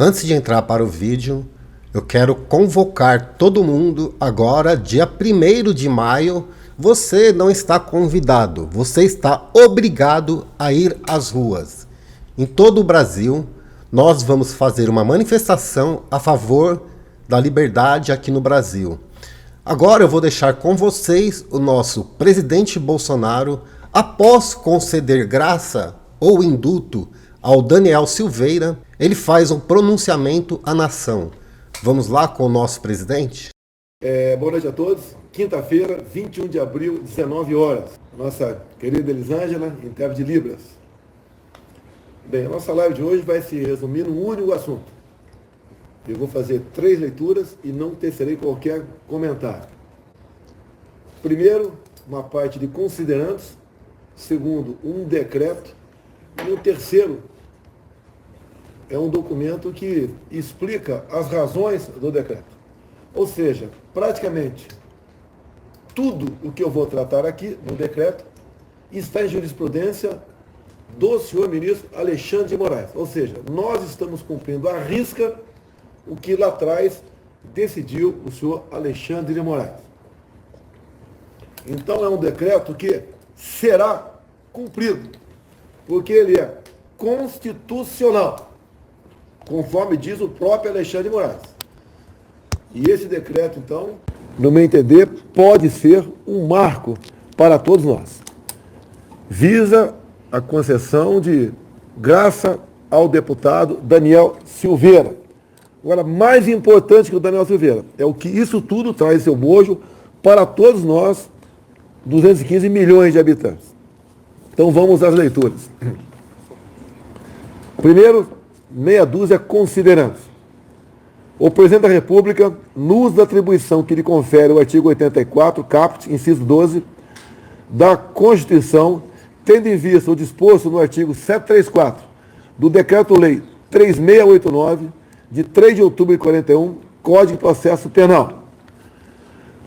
Antes de entrar para o vídeo, eu quero convocar todo mundo agora, dia 1º de maio. Você não está convidado, você está obrigado a ir às ruas. Em todo o Brasil, nós vamos fazer uma manifestação a favor da liberdade aqui no Brasil. Agora eu vou deixar com vocês o nosso presidente Bolsonaro, após conceder graça ou indulto ao Daniel Silveira, ele faz um pronunciamento à nação. Vamos lá com o nosso presidente? Boa noite a todos. Quinta-feira, 21 de abril, 19 horas. Nossa querida Elisângela, intérprete de Libras. Bem, a nossa live de hoje vai se resumir num único assunto. Eu vou fazer 3 leituras e não tecerei qualquer comentário. Primeiro, uma parte de considerandos. Segundo, um decreto. E o terceiro é um documento que explica as razões do decreto. Ou seja, praticamente tudo o que eu vou tratar aqui no decreto está em jurisprudência do senhor ministro Alexandre de Moraes. Ou seja, nós estamos cumprindo à risca o que lá atrás decidiu o senhor Alexandre de Moraes. Então é um decreto que será cumprido, porque ele é constitucional, conforme diz o próprio Alexandre de Moraes. E esse decreto, então, no meu entender, pode ser um marco para todos nós. Visa a concessão de graça ao deputado Daniel Silveira. Agora, mais importante que o Daniel Silveira é o que isso tudo traz seu bojo para todos nós, 215 milhões de habitantes. Então vamos às leituras. Primeiro, meia dúzia considerandos. O Presidente da República, no uso da atribuição que lhe confere o artigo 84, caput, inciso 12, da Constituição, tendo em vista o disposto no artigo 734 do Decreto-Lei 3689, de 3 de outubro de 41, Código de Processo Penal.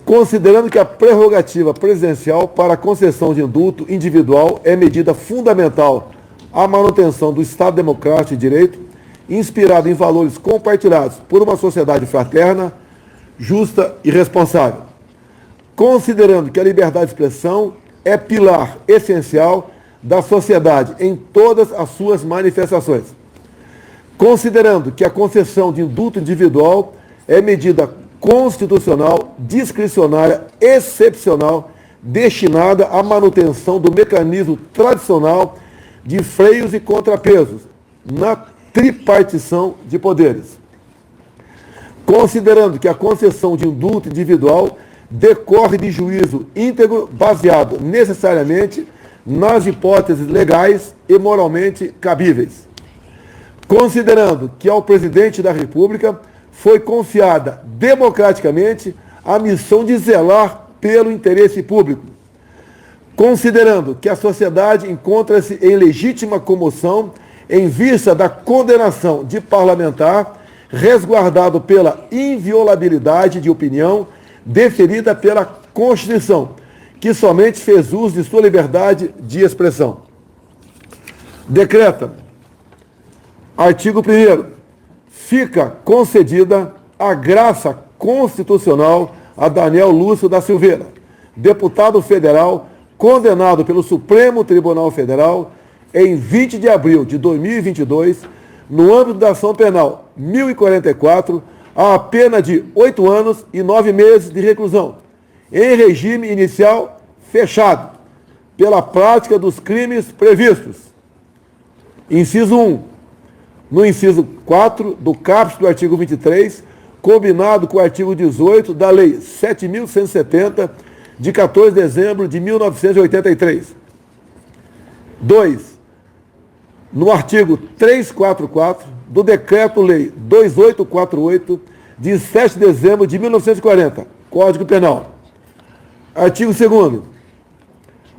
Considerando que a prerrogativa presidencial para a concessão de indulto individual é medida fundamental à manutenção do Estado Democrático de Direito, inspirado em valores compartilhados por uma sociedade fraterna, justa e responsável. Considerando que a liberdade de expressão é pilar essencial da sociedade em todas as suas manifestações. Considerando que a concessão de indulto individual é medida constitucional, discricionária, excepcional, destinada à manutenção do mecanismo tradicional de freios e contrapesos na tripartição de poderes. Considerando que a concessão de indulto individual decorre de juízo íntegro baseado necessariamente nas hipóteses legais e moralmente cabíveis. Considerando que ao Presidente da República foi confiada democraticamente a missão de zelar pelo interesse público. Considerando que a sociedade encontra-se em legítima comoção em vista da condenação de parlamentar, resguardado pela inviolabilidade de opinião deferida pela Constituição, que somente fez uso de sua liberdade de expressão. Decreta. Artigo 1º. Fica concedida a graça constitucional a Daniel Lúcio da Silveira, deputado federal condenado pelo Supremo Tribunal Federal em 20 de abril de 2022, no âmbito da ação penal 1044, a pena de 8 anos e 9 meses de reclusão, em regime inicial fechado, pela prática dos crimes previstos. Inciso 1. No inciso 4 do caput do artigo 23, combinado com o artigo 18 da Lei 7.170, de 14 de dezembro de 1983. 2. No artigo 344 do Decreto-Lei 2848, de 7 de dezembro de 1940, Código Penal. Artigo 2º.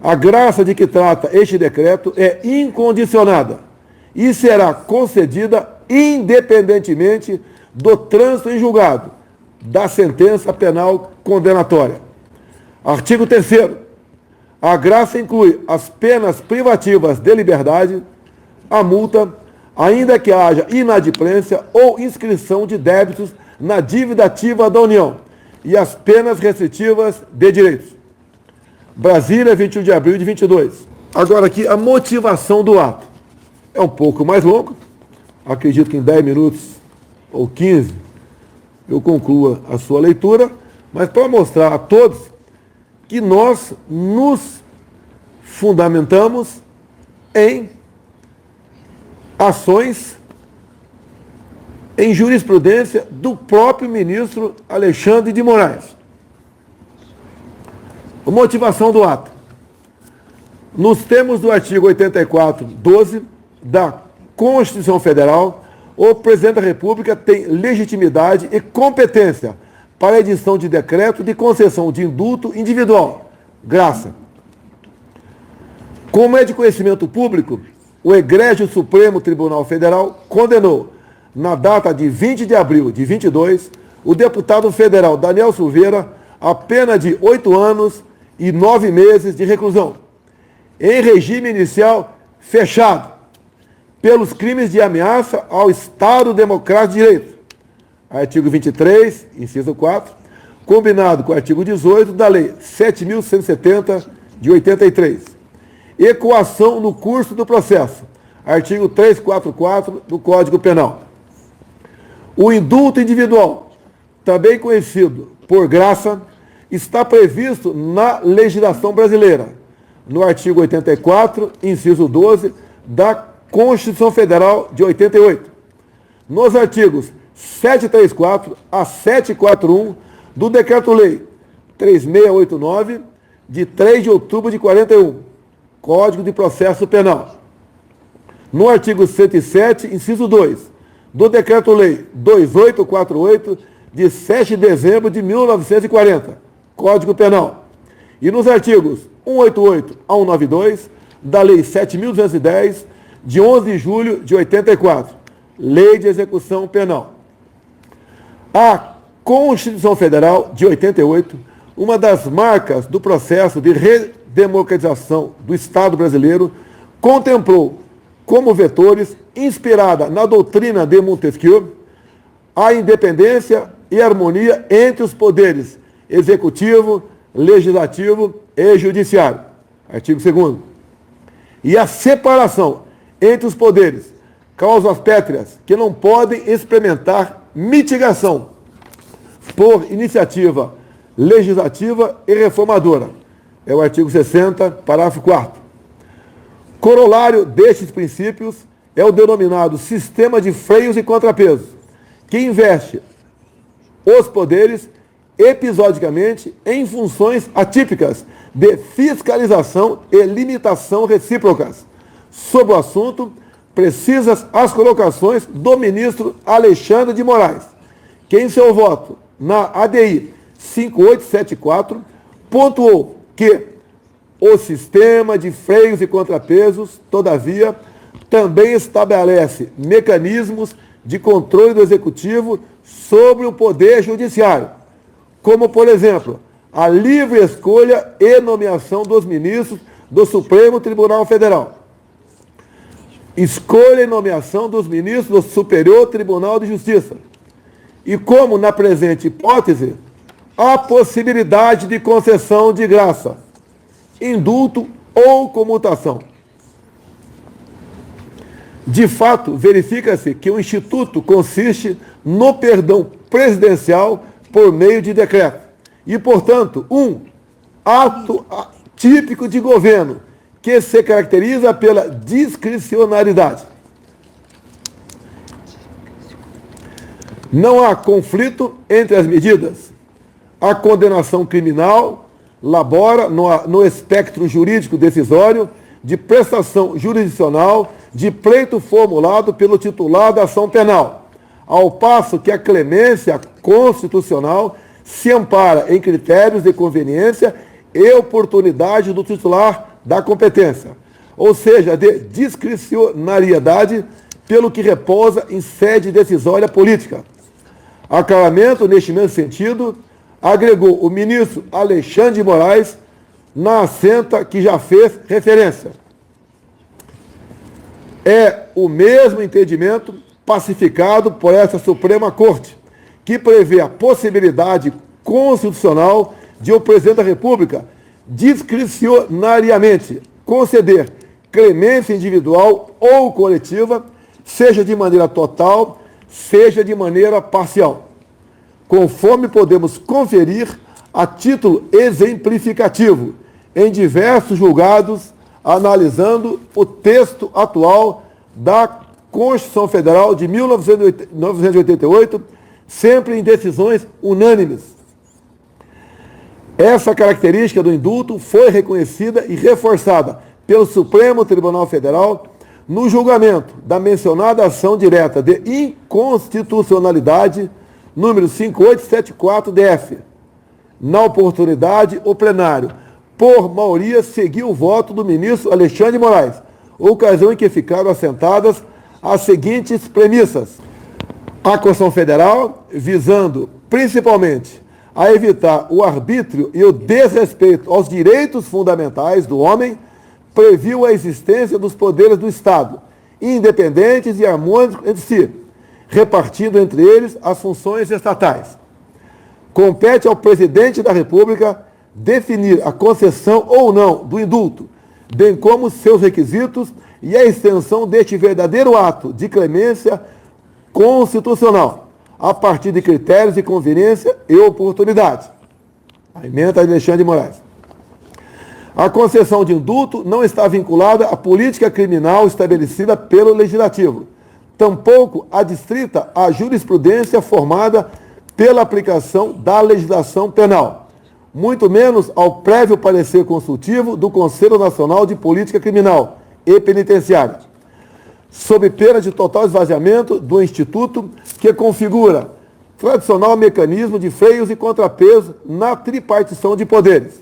A graça de que trata este decreto é incondicionada e será concedida independentemente do trânsito em julgado da sentença penal condenatória. Artigo 3º. A graça inclui as penas privativas de liberdade, a multa, ainda que haja inadimplência ou inscrição de débitos na dívida ativa da União e as penas restritivas de direitos. Brasília, 21 de abril de 22. Agora aqui a motivação do ato. É um pouco mais longo, acredito que em 10 minutos ou 15 eu conclua a sua leitura, mas para mostrar a todos que nós nos fundamentamos em ações, em jurisprudência do próprio ministro Alexandre de Moraes. A motivação do ato. Nos termos do artigo 84, 12 da Constituição Federal, o Presidente da República tem legitimidade e competência para a edição de decreto de concessão de indulto individual, graça. Como é de conhecimento público, o Egrégio Supremo Tribunal Federal condenou, na data de 20 de abril de 22, o deputado federal Daniel Silveira a pena de 8 anos e 9 meses de reclusão, em regime inicial fechado, pelos crimes de ameaça ao Estado Democrático de Direito. Artigo 23, inciso 4, combinado com o artigo 18 da Lei 7.170, de 83. E coação no curso do processo. Artigo 344 do Código Penal. O indulto individual, também conhecido por graça, está previsto na legislação brasileira, no artigo 84, inciso 12, da Constituição Federal de 88. Nos artigos 734 a 741 do Decreto-Lei 3689, de 3 de outubro de 41, Código de Processo Penal. No artigo 107, inciso 2, do Decreto-Lei 2848, de 7 de dezembro de 1940, Código Penal. E nos artigos 188 a 192 da Lei 7.210, de 11 de julho de 84, Lei de Execução Penal. A Constituição Federal de 88, uma das marcas do processo de redemocratização do Estado brasileiro, contemplou como vetores, inspirada na doutrina de Montesquieu, a independência e harmonia entre os poderes executivo, legislativo e judiciário. Artigo 2º. E a separação entre os poderes, causas pétreas que não podem experimentar mitigação por iniciativa legislativa e reformadora. É o artigo 60, parágrafo 4º. Corolário destes princípios é o denominado sistema de freios e contrapesos, que investe os poderes episodicamente em funções atípicas de fiscalização e limitação recíprocas. Sobre o assunto, precisas as colocações do ministro Alexandre de Moraes, que em seu voto na ADI 5874 pontuou que o sistema de freios e contrapesos, todavia, também estabelece mecanismos de controle do Executivo sobre o Poder Judiciário, como, por exemplo, a livre escolha e nomeação dos ministros do Supremo Tribunal Federal, escolha e nomeação dos ministros do Superior Tribunal de Justiça, e como, na presente hipótese, a possibilidade de concessão de graça, indulto ou comutação. De fato, verifica-se que o Instituto consiste no perdão presidencial por meio de decreto e, portanto, um ato típico de governo que se caracteriza pela discricionariedade. Não há conflito entre as medidas. A condenação criminal labora no espectro jurídico decisório de prestação jurisdicional de pleito formulado pelo titular da ação penal, ao passo que a clemência constitucional se ampara em critérios de conveniência e oportunidade do titular da competência, ou seja, de discricionariedade, pelo que repousa em sede decisória política. Aclaramento neste mesmo sentido agregou o ministro Alexandre de Moraes na assenta que já fez referência. É o mesmo entendimento pacificado por essa Suprema Corte, que prevê a possibilidade constitucional de o presidente da República discricionariamente conceder clemência individual ou coletiva, seja de maneira total, seja de maneira parcial, conforme podemos conferir a título exemplificativo em diversos julgados, analisando o texto atual da Constituição Federal de 1988, sempre em decisões unânimes. Essa característica do indulto foi reconhecida e reforçada pelo Supremo Tribunal Federal no julgamento da mencionada ação direta de inconstitucionalidade número 5874-DF. Na oportunidade, o plenário, por maioria, seguiu o voto do ministro Alexandre de Moraes, ocasião em que ficaram assentadas as seguintes premissas. A Constituição Federal, visando principalmente a evitar o arbítrio e o desrespeito aos direitos fundamentais do homem, previu a existência dos poderes do Estado, independentes e harmônicos entre si, repartindo entre eles as funções estatais. Compete ao presidente da República definir a concessão ou não do indulto, bem como seus requisitos e a extensão deste verdadeiro ato de clemência constitucional, a partir de critérios de conveniência e oportunidade. A emenda de Alexandre de Moraes. A concessão de indulto não está vinculada à política criminal estabelecida pelo Legislativo, tampouco adstrita à jurisprudência formada pela aplicação da legislação penal, muito menos ao prévio parecer consultivo do Conselho Nacional de Política Criminal e Penitenciária, sob pena de total esvaziamento do Instituto, que configura tradicional mecanismo de freios e contrapeso na tripartição de poderes.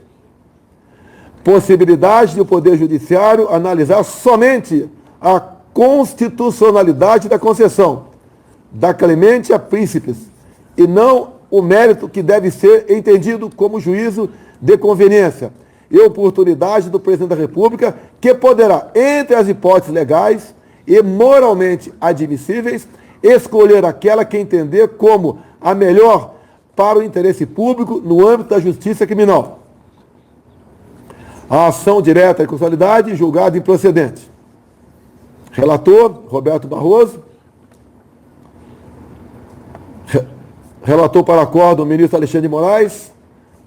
Possibilidade do Poder Judiciário analisar somente a constitucionalidade da concessão, da clemente a príncipes, e não o mérito que deve ser entendido como juízo de conveniência e oportunidade do presidente da República, que poderá, entre as hipóteses legais e moralmente admissíveis, escolher aquela que entender como a melhor para o interesse público no âmbito da justiça criminal. A ação direta e consolidade, julgada improcedente. Relator, Roberto Barroso. Relator para acordo, o ministro Alexandre de Moraes.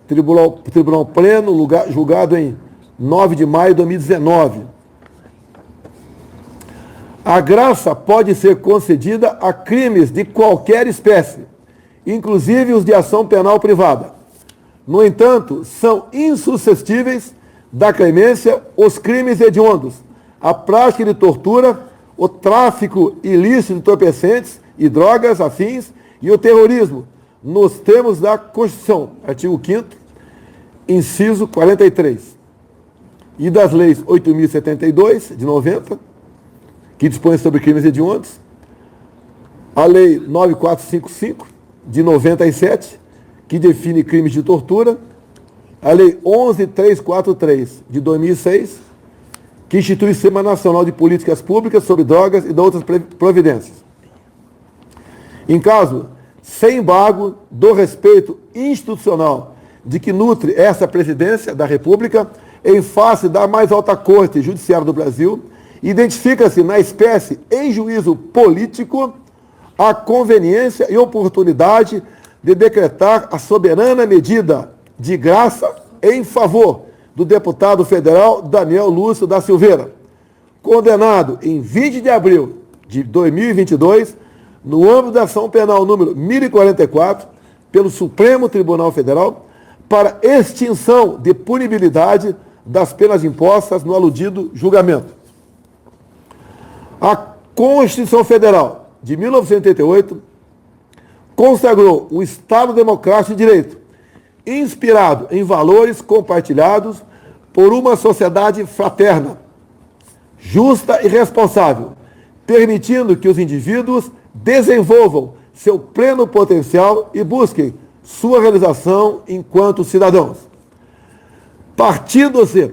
Tribunal Pleno, julgado em 9 de maio de 2019. A graça pode ser concedida a crimes de qualquer espécie, inclusive os de ação penal privada. No entanto, são insuscetíveis da clemência os crimes hediondos, a prática de tortura, o tráfico ilícito de entorpecentes e drogas afins e o terrorismo, nos termos da Constituição, artigo 5º, inciso 43, e das leis 8.072, de 90, que dispõe sobre crimes hediondos, a lei 9455, de 97, que define crimes de tortura, a lei 11.343, de 2006, que institui o Sistema Nacional de Políticas Públicas sobre Drogas e de outras providências. Em caso sem embargo do respeito institucional de que nutre essa presidência da República, em face da mais alta corte judiciária do Brasil, identifica-se na espécie em juízo político a conveniência e oportunidade de decretar a soberana medida de graça em favor do deputado federal Daniel Lúcio da Silveira, condenado em 20 de abril de 2022, no âmbito da ação penal número 1044, pelo Supremo Tribunal Federal, para extinção de punibilidade das penas impostas no aludido julgamento. A Constituição Federal de 1988 consagrou o Estado Democrático de Direito, inspirado em valores compartilhados por uma sociedade fraterna, justa e responsável, permitindo que os indivíduos desenvolvam seu pleno potencial e busquem sua realização enquanto cidadãos. Partindo-se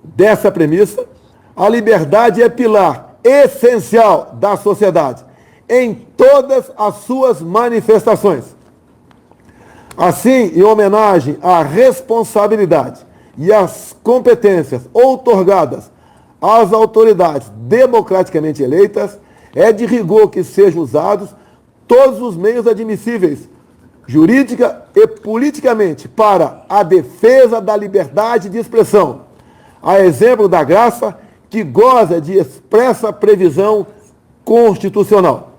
dessa premissa, a liberdade é pilar essencial da sociedade, em todas as suas manifestações. Assim, em homenagem à responsabilidade e às competências outorgadas às autoridades democraticamente eleitas, é de rigor que sejam usados todos os meios admissíveis, jurídica e politicamente, para a defesa da liberdade de expressão, a exemplo da graça que goza de expressa previsão constitucional.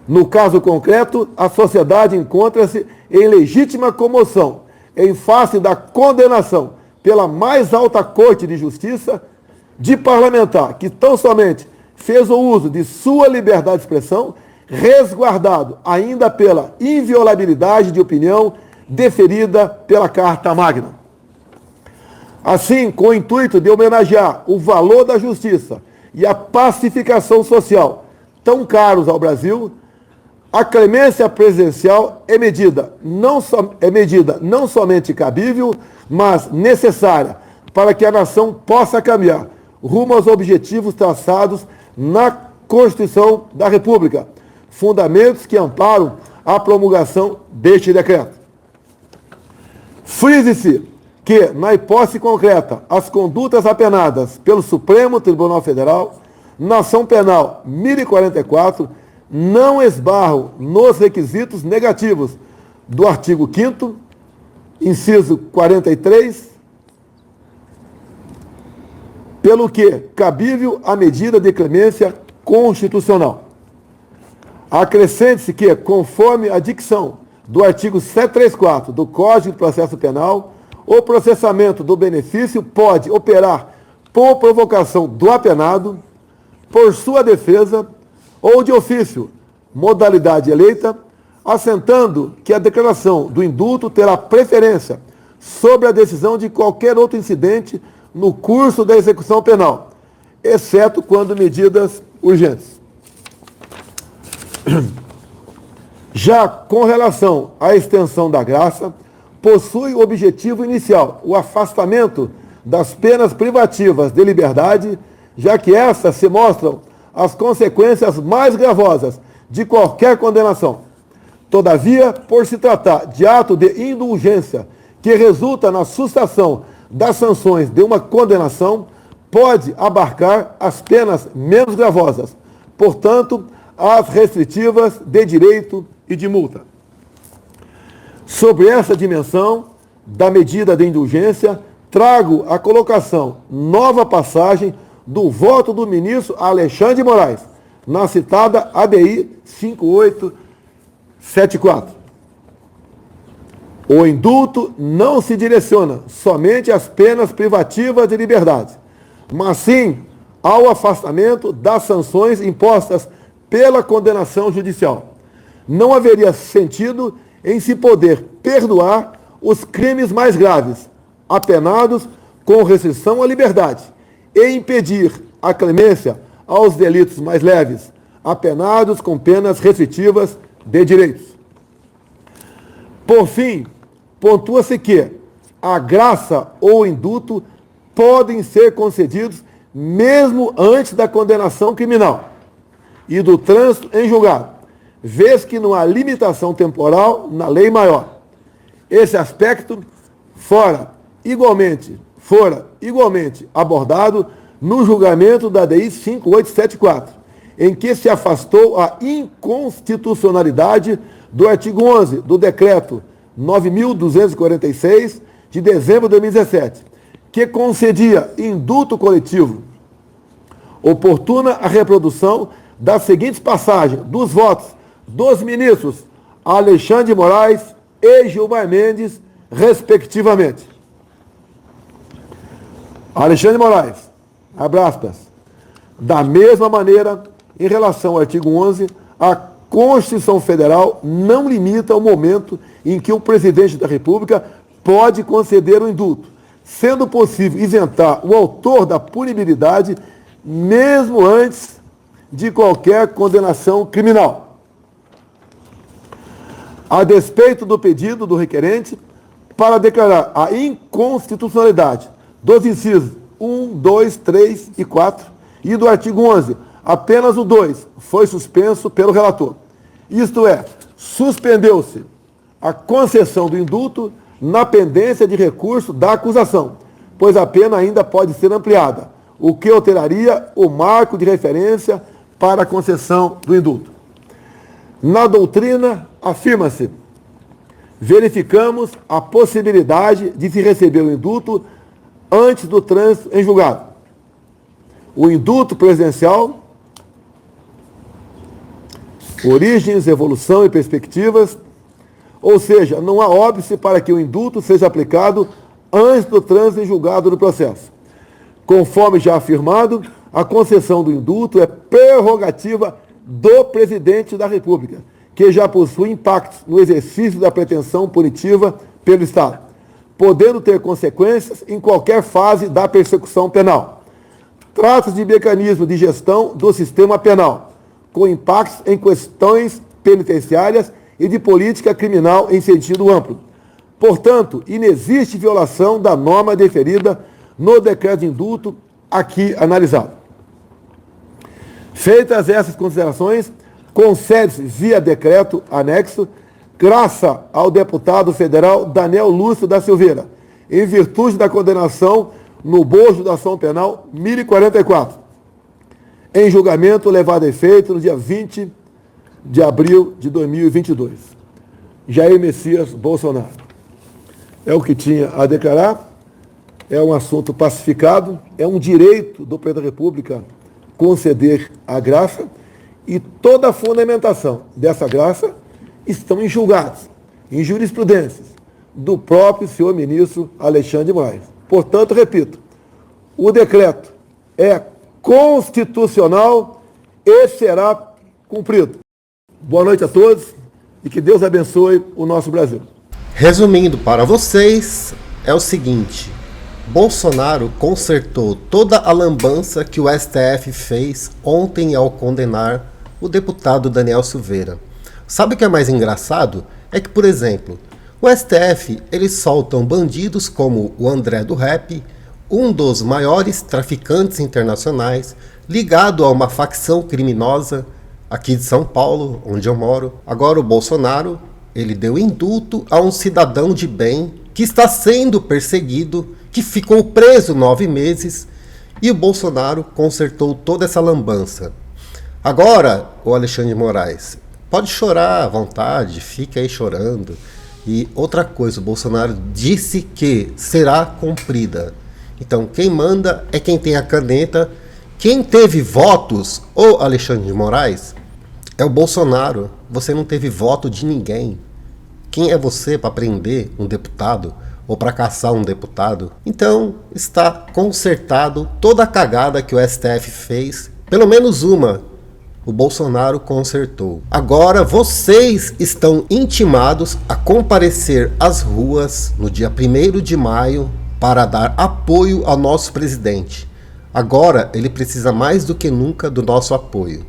No caso concreto, a sociedade encontra-se em legítima comoção em face da condenação pela mais alta Corte de Justiça de parlamentar que tão somente fez o uso de sua liberdade de expressão, resguardado ainda pela inviolabilidade de opinião deferida pela Carta Magna. Assim, com o intuito de homenagear o valor da justiça e a pacificação social tão caros ao Brasil, a clemência presidencial é medida não somente cabível, mas necessária para que a nação possa caminhar rumo aos objetivos traçados na Constituição da República, fundamentos que amparam a promulgação deste decreto. Frise-se que, na hipótese concreta, as condutas apenadas pelo Supremo Tribunal Federal, na ação penal 1044, não esbarram nos requisitos negativos do artigo 5º, inciso 43, pelo que cabível a medida de clemência constitucional. Acrescente-se que, conforme a dicção do artigo 734 do Código de Processo Penal, o processamento do benefício pode operar por provocação do apenado, por sua defesa ou de ofício, modalidade eleita, assentando que a declaração do indulto terá preferência sobre a decisão de qualquer outro incidente no curso da execução penal, exceto quando medidas urgentes. Já com relação à extensão da graça, possui o objetivo inicial, o afastamento das penas privativas de liberdade, já que essas se mostram as consequências mais gravosas de qualquer condenação. Todavia, por se tratar de ato de indulgência que resulta na sustação das sanções de uma condenação, pode abarcar as penas menos gravosas, portanto, as restritivas de direito e de multa. Sobre essa dimensão da medida de indulgência, trago a colocação, nova passagem, do voto do ministro Alexandre de Moraes, na citada ADI 5874. O indulto não se direciona somente às penas privativas de liberdade, mas sim ao afastamento das sanções impostas pela condenação judicial. Não haveria sentido em se poder perdoar os crimes mais graves, apenados com restrição à liberdade, e impedir a clemência aos delitos mais leves, apenados com penas restritivas de direitos. Por fim, pontua-se que a graça ou o indulto podem ser concedidos mesmo antes da condenação criminal e do trânsito em julgado, vez que não há limitação temporal na lei maior. Esse aspecto fora igualmente abordado no julgamento da DI 5874, em que se afastou a inconstitucionalidade do artigo 11 do Decreto 9.246, de dezembro de 2017, que concedia indulto coletivo. Oportuna a reprodução das seguintes passagens dos votos dos ministros Alexandre de Moraes e Gilmar Mendes, respectivamente. Alexandre de Moraes, abre aspas, da mesma maneira, em relação ao artigo 11, a Constituição Federal não limita o momento em que o presidente da República pode conceder o indulto, sendo possível isentar o autor da punibilidade mesmo antes de qualquer condenação criminal. A despeito do pedido do requerente para declarar a inconstitucionalidade dos incisos 1, 2, 3 e 4, E do artigo 11, apenas o 2 foi suspenso pelo relator. Isto é, suspendeu-se a concessão do indulto na pendência de recurso da acusação, pois a pena ainda pode ser ampliada, o que alteraria o marco de referência para a concessão do indulto. Na doutrina, afirma-se: verificamos a possibilidade de se receber o indulto antes do trânsito em julgado. O indulto presidencial, origens, evolução e perspectivas, ou seja, não há óbice para que o indulto seja aplicado antes do trânsito em julgado do processo. Conforme já afirmado, a concessão do indulto é prerrogativa do presidente da República, que já possui impactos no exercício da pretensão punitiva pelo Estado, podendo ter consequências em qualquer fase da persecução penal. Trata-se de mecanismo de gestão do sistema penal, com impactos em questões penitenciárias e de política criminal em sentido amplo. Portanto, inexiste violação da norma deferida no decreto de indulto aqui analisado. Feitas essas considerações, concede-se via decreto anexo, graça ao deputado federal Daniel Lúcio da Silveira, em virtude da condenação no bojo da ação penal 1044, em julgamento levado a efeito no dia 20 de abril de 2022. Jair Messias Bolsonaro. É o que tinha a declarar, é um assunto pacificado, é um direito do presidente da República conceder a graça, e toda a fundamentação dessa graça estão em julgados, em jurisprudências do próprio senhor ministro Alexandre de Moraes. Portanto, repito, o decreto é constitucional e será cumprido. Boa noite a todos e que Deus abençoe o nosso Brasil. Resumindo para vocês, é o seguinte: Bolsonaro consertou toda a lambança que o STF fez ontem ao condenar o deputado Daniel Silveira. Sabe o que é mais engraçado? É que, por exemplo, o STF, eles soltam bandidos como o André do Rap, um dos maiores traficantes internacionais, ligado a uma facção criminosa aqui de São Paulo, onde eu moro. Agora o Bolsonaro, ele deu indulto a um cidadão de bem que está sendo perseguido, que ficou preso 9 meses, e o Bolsonaro consertou toda essa lambança. Agora, o Alexandre de Moraes, pode chorar à vontade, fica aí chorando. E outra coisa, o Bolsonaro disse que será cumprida. Então, quem manda é quem tem a caneta. Quem teve votos, o Alexandre de Moraes, é o Bolsonaro. Você não teve voto de ninguém. Quem é você para prender um deputado ou para caçar um deputado? Então, está consertado toda a cagada que o STF fez, pelo menos uma. O Bolsonaro consertou. Agora vocês estão intimados a comparecer às ruas no dia 1º de maio para dar apoio ao nosso presidente. Agora ele precisa mais do que nunca do nosso apoio.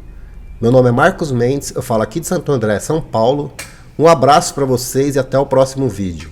Meu nome é Marcos Mendes, eu falo aqui de Santo André, São Paulo. Um abraço para vocês e até o próximo vídeo.